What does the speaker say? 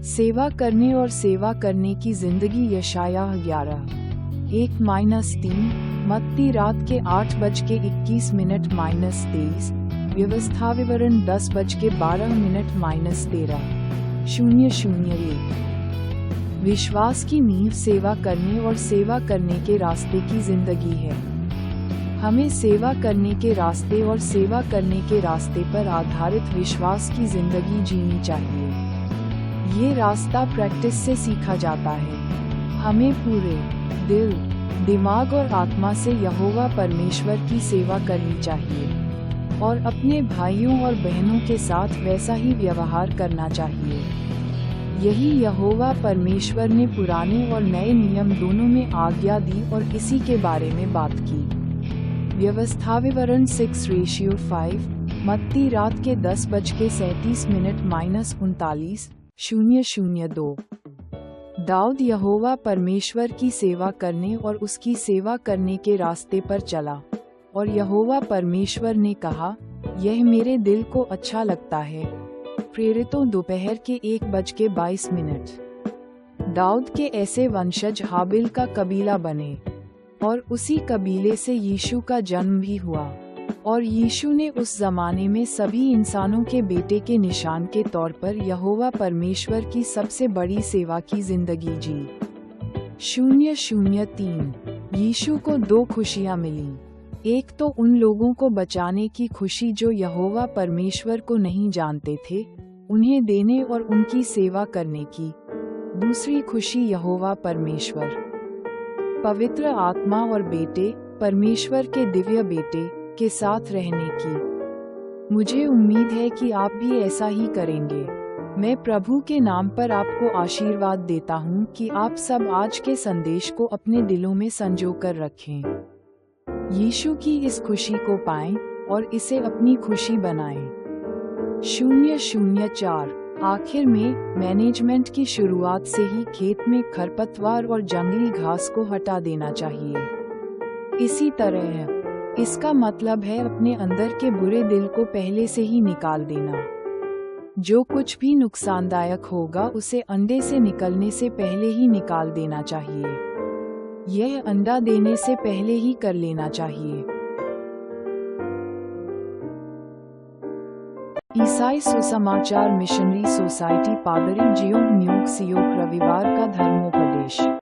सेवा करने और सेवा करने की जिंदगी। यशायाह 11:1-3। मत्ती रात के 8:21 व्यवस्था विवरण 10:12 -13 विश्वास की नींव सेवा करने और सेवा करने के रास्ते की जिंदगी है। हमें सेवा करने के रास्ते और सेवा करने के रास्ते पर आधारित विश्वास की जिंदगी जीनी चाहिए। ये रास्ता प्रैक्टिस से सीखा जाता है। हमें पूरे दिल, दिमाग और आत्मा से यहोवा परमेश्वर की सेवा करनी चाहिए और अपने भाइयों और बहनों के साथ वैसा ही व्यवहार करना चाहिए। यही यहोवा परमेश्वर ने पुराने और नए नियम दोनों में आज्ञा दी और इसी के बारे में बात की। व्यवस्था विवरण 6:5। मत्ती रात के 10:37 -39:002। दाऊद यहोवा परमेश्वर की सेवा करने और उसकी सेवा करने के रास्ते पर चला और यहोवा परमेश्वर ने कहा, यह मेरे दिल को अच्छा लगता है। प्रेरितों दोपहर के 1:22। दाऊद के ऐसे वंशज हाबिल का कबीला बने और उसी कबीले से यीशु का जन्म भी हुआ और यीशु ने उस जमाने में सभी इंसानों के बेटे के निशान के तौर पर यहोवा परमेश्वर की सबसे बड़ी सेवा की जिंदगी जी। 0:03 यीशु को 2 खुशियां मिलीं। एक तो उन लोगों को बचाने की खुशी जो यहोवा परमेश्वर को नहीं जानते थे, उन्हें देने और उनकी सेवा करने की। दूसरी खुशी यहोवा परमेश्वर, पवित्र आत्मा और बेटे, परमेश्वर के दिव्य बेटे के साथ रहने की। मुझे उम्मीद है कि आप भी ऐसा ही करेंगे। मैं प्रभु के नाम पर आपको आशीर्वाद देता हूँ कि आप सब आज के संदेश को अपने दिलों में संजो कर रखें। यीशु की इस खुशी को पाएं और इसे अपनी खुशी बनाएं। 0:04 आखिर में, मैनेजमेंट की शुरुआत से ही खेत में खरपतवार और जंगली घास को हटा देना चाहिए। इसी तरह इसका मतलब है अपने अंदर के बुरे दिल को पहले से ही निकाल देना। जो कुछ भी नुकसानदायक होगा उसे अंडे से निकलने से पहले ही निकाल देना चाहिए। यह अंडा देने से पहले ही कर लेना चाहिए। ईसाई सुसमाचार मिशनरी सोसाइटी, पादरी जियोंग न्यूक सियोक, रविवार का धर्मोपदेश।